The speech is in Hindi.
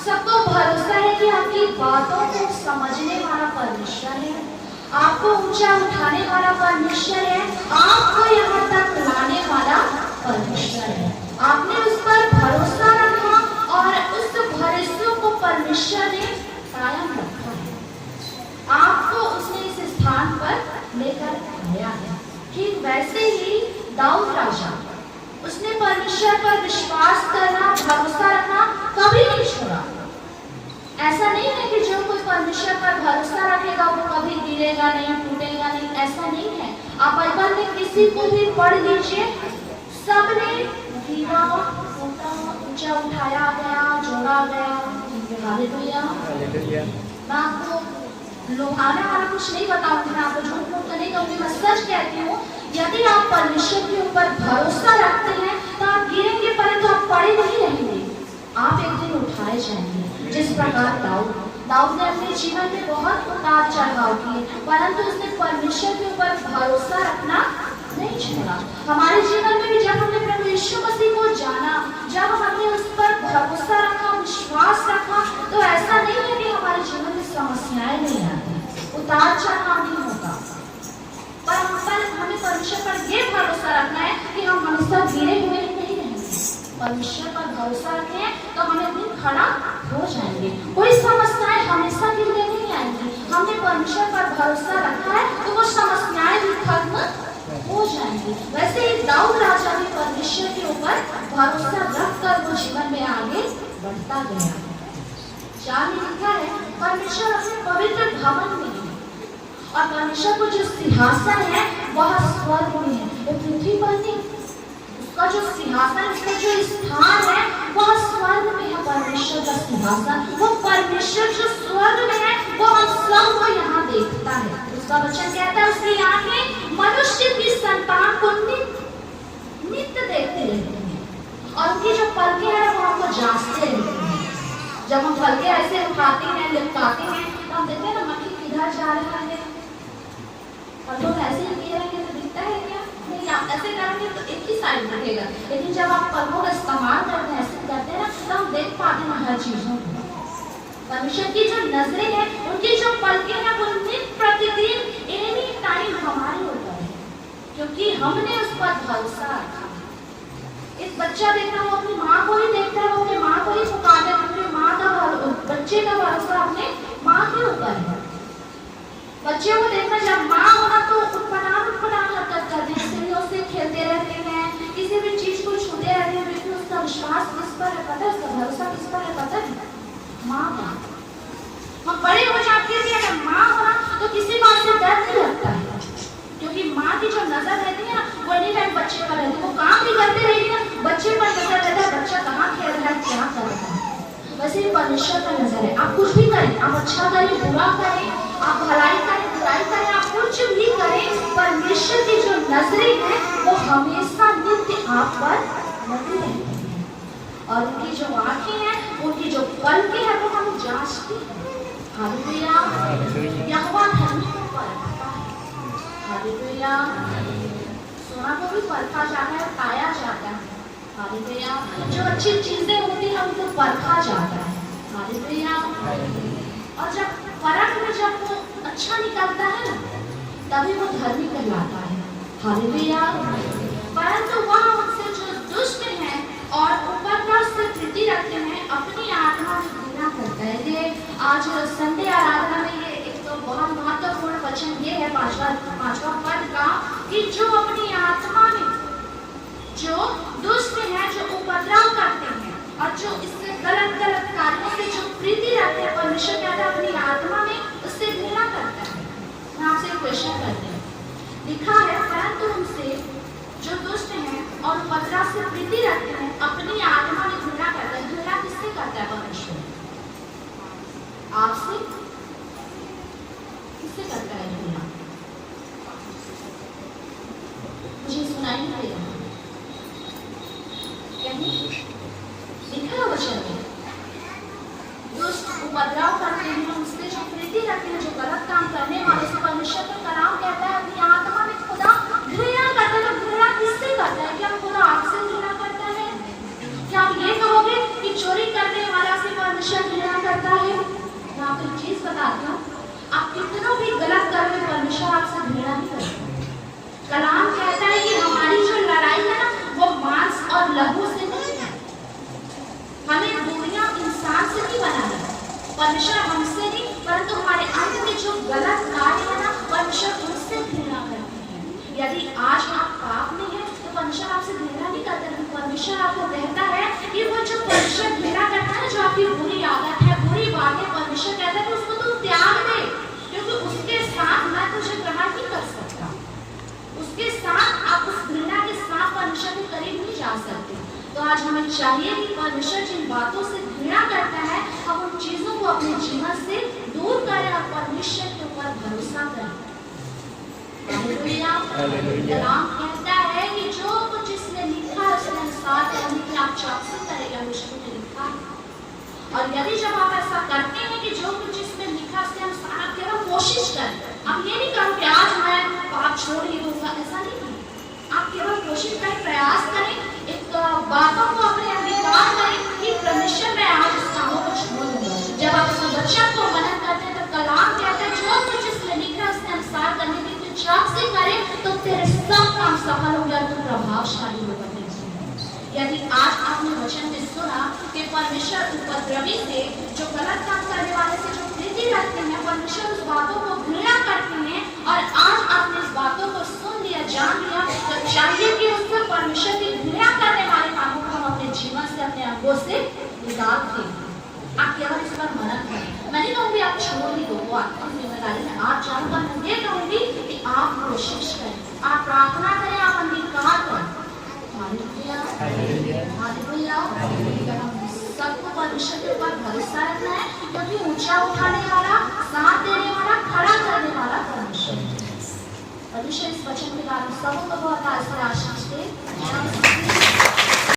सबको भरोसा है कि आपकी बातों को समझने वाला परमेश्वर है, आपको ऊंचा उठाने वाला परमेश्वर है, आपको यहाँ तक लाने वाला परमेश्वर है। आपने उस पर भरोसा रखा और उस भरोसे को परमेश्वर ने कायम रखा है। आपको उसने इस स्थान पर लेकर आया है। ठीक वैसे ही दाऊद राजा, उसने परमेश्वर पर विश्वास करना, भरोसा रखना कभी नहीं छोड़ा। ऐसा नहीं है कि जो कोई परमेश्वर पर भरोसा रखेगा वो कभी गिरेगा नहीं, टूटेगा नहीं, ऐसा नहीं है। आप बाइबल में किसी को भी पढ़ लीजिए, सबने गिरा, टूटा, ऊंचा उठाया गया, जोड़ा गया। हालेलुया। मैं आपको लुभाने वाला कुछ नहीं बताऊंगी, मैं आपको झूठ मूठ नहीं कहूंगी, मैं सच कहती हूँ। यदि आप परमेश्वर के ऊपर भरोसा रखते हैं तो आप गिरेंगे परंतु आप पड़े नहीं रहेंगे, आप एक दिन उठाए जाएंगे। जिस प्रकार दाऊद ने अपने जीवन में बहुत उतार चढ़ाव किए, परंतु उसने परमेश्वर के ऊपर भरोसा रखना नहीं छोड़ा। हमारे जीवन में भी जब हमने प्रभु यीशु मसीह को जाना, जब हमने उस पर भरोसा रखा, विश्वास रखा, तो ऐसा नहीं है कि हमारे जीवन में समस्याएं नहीं आती, उतार चढ़ाव नहीं होता, पर हमें परमेश्वर पर यह भरोसा रखना है कि हम हमेशा गिरे हुए नहीं रहेंगे। परमेश्वर पर भरोसा रखें तो हम एक दिन खड़ा हो जाएंगे। कोई समस्याएं हमेशा के लिए नहीं आएंगी। हमने परमेश्वर पर भरोसा रखा है तो वो समस्याएं भी खत्म हो जाएंगी। वैसे ही दाऊद राजा भी परमेश्वर के ऊपर भरोसा रखकर वो जीवन में आगे बढ़ता गया। 4 में लिखा है, परमेश्वर अपने पवित्र भवन में है और परमेश्वर को जो सिंहासन है वह स्वर्ग में है, वो पृथ्वी पर नहीं। उसका जो सिंहासन, उसका जो स्थान है वह स्वर्ग में है। परमेश्वर का सिंहासन, वो परमेश्वर जो स्वर्ग में है वो हम सब को यहाँ देखता है। उसका वचन कहता है उसकी आंखें मनुष्य की संतान को नित्य देखते रहते हैं और उनकी जो पलकें हैं वो हमको जांचते रहते हैं। जब हम पलकें ऐसे उठाते हैं, लिपटाते हैं, तो हम देखते हैं ना मक्खी किधर जा रहा है, और लोग ऐसे ही किए रहेंगे तो दिखता है क्या? नहीं, आप ऐसे करेंगे तो एक ही साइड दिखेगा। लेकिन जब आप पलकों का इस्तेमाल करते हैं, ऐसे करते हैं ना, तो हम देख पाते हैं हर चीजों को। परमेश्वर की जो नजरें हैं, उनकी जो पलकें हैं, वो नित्य प्रतिदिन एनी टाइम हमारे ऊपर है, क्योंकि हमने उस पर भरोसा रखा। एक बच्चा देखता है वो अपनी माँ को ही देखता है, वो अपनी माँ को ही पुकारता है, क्योंकि माँ का बच्चे का भरोसा अपने माँ के ऊपर है। बच्चे को देखना, जब माँ होना तो उठपटांग हरकत करते हैं, सीढ़ियों से खेलते रहते हैं, किसी भी चीज को छूते रहते हैं, लेकिन उसका विश्वास किस पर है पता है? उसका भरोसा किस पर है पता है? माँ का। हम बड़े हो जाते हैं, अगर माँ होना तो किसी बात से डर नहीं लगता है, क्योंकि माँ की जो नजर रहती है ना वो एनी टाइम बच्चे पर रहती है। वो काम भी करते रहेगी ना, बच्चे पर नजर रहता है, बच्चा कहाँ खेल रहा है, क्या कर रहा है। वैसे ही परमेश्वर पर नजर है। आप कुछ भी करें, आप अच्छा करें, बुरा करें, आप भलाई करें, बुराई करें, आप कुछ भी करें, परमेश्वर की जो नजरें हैं वो हमेशा नित्य आप पर लगी रहती हैं। और उनकी जो आंखें हैं, उनकी जो पलकें हैं वो हम जांचते हैं। हालेलुया। यहोवा धर्मी को परखता है। हालेलुया। सोना को भी परखा जाता है, पाया जाता है। हालेलुया। जो अच्छी चीजें होती हैं उनको परखा जाता है। हालेलुया। और जब परख में जब वो अच्छा निकलता है तभी वो धर्मी कहलाता है। हालेलुया। परंतु वहाँ उनसे जो दुष्ट हैं और उपद्रव से प्रीति रखते हैं, अपनी आत्मा में घृणा करता है। ये आज संडे आराधना में ये एक तो बहुत महत्वपूर्ण वचन ये है, पांचवा पद का, कि जो अपनी आत्मा में जो दुष्ट हैं, जो उपद्रव करते हैं और जो इससे गलत कार्यों से जो प्रीति रखते हैं, परमेश्वर कहता है अपनी आत्मा में उससे घृणा करता है। मैं आपसे एक क्वेश्चन करती हूँ, लिखा है परंतु उनसे जो दुष्ट हैं और उपद्रव से प्रीति रखते हैं, अपनी आत्मा में घृणा करता है। घृणा किससे करता है परमेश्वर? आपसे? किससे करता है घृणा? मुझे सुनाई नहीं दे रहा। लिखा वचन में दुष्ट उपद्रव करते हैं, उससे जो प्रीति रखते हैं, जो गलत काम करने वाले से परमेश्वर का कलाम कहता है अपनी आत्मा में खुदा घृणा करता है। तो घृणा किससे करता है? क्या खुदा आपसे घृणा करता है? क्या आप ये कहोगे कि चोरी करने वाला से परमेश्वर बताती हूँ, आप कितनों भी गलत कर रहे, परमेश्वर आपसे घृणा नहीं करता। कलाम कहता है कि हमारी जो लड़ाई है ना, वो मांस और लहू से नहीं है। हमें दुनिया इंसान से नहीं बनाना, परमेश्वर हमसे नहीं, परंतु हमारे अंत में जो गलत कार्य है ना, परमेश्वर उनसे घृणा करते हैं। यदि आज आप पाप में हैं, तो परमेश्वर आपसे घृणा नहीं करता। परमेश्वर आपको कहता है कि वो जो परमेश्वर घृणा करता है, जो आपकी बुरी आदत है, बुरी बात है, परमेश्वर कहता है कि उसको तुम त्याग दे, क्योंकि उसके साथ मैं तुझे ग्रहण नहीं कर सकता। उसके साथ आप उस घृणा के साथ परमेश्वर के करीब नहीं जा सकते। तो आज हमें चाहिए कि परमेश्वर जिन बातों से घृणा करता है, हम उन चीजों को अपने जीवन से दूर करें और परमेश्वर के ऊपर भरोसा करें। कलाम कहता है कि जो कुछ इसमें लिखा है उसके अनुसार करने की आप चौकसी करेगा, उसको लिखा है। और यदि जब आप ऐसा करते हैं कि जो कुछ इसमें लिखा उसके अनुसार आप केवल कोशिश करें, आप ये नहीं करो कि आज मैं पाप छोड़ ही दूंगा, ऐसा नहीं। आप केवल कोशिश करें, प्रयास करें, एक बातों को अपने अंगीकार करें कि परमेश्वर मैं आज इस कामों को छोड़ दूंगा। जब आप अपने बच्चों को मनन करते हैं, तो कलाम कहता है जो कुछ इसमें लिखा है उसके अनुसार करने की चौकसी करें, तो तेरे सब काम सफल होंगे और तू प्रभावशाली होगा। यदि आज आपने वचन में सुना कि परमेश्वर उपद्रवी से, जो गलत काम करने वाले से जो प्रीति रखते हैं, परमेश्वर उस बातों को घृणा करते हैं, और आज आपने इस बातों को सुन लिया, जान लिया, तो चाहिए कि उसको परमेश्वर की घृणा करने वाले कामों को हम अपने जीवन से, अपने अंगों से निकाल दें। आप केवल इस पर मनन करें। मैं नहीं कहूँगी आप छोड़ ही दो, वो आपकी जिम्मेदारी है। आप चाहूँ पर मैं ये कहूँगी कि आप कोशिश करें, आप प्रार्थना करें, आप अंगीकार करें। सबको परमेश्वर के ऊपर भरोसा रखना है, क्योंकि ऊंचा उठाने वाला, साथ देने वाला, खड़ा करने वाला परमेश्वर। परमेश्वर इस वचन के कारण सबको बहुत आशीष दे।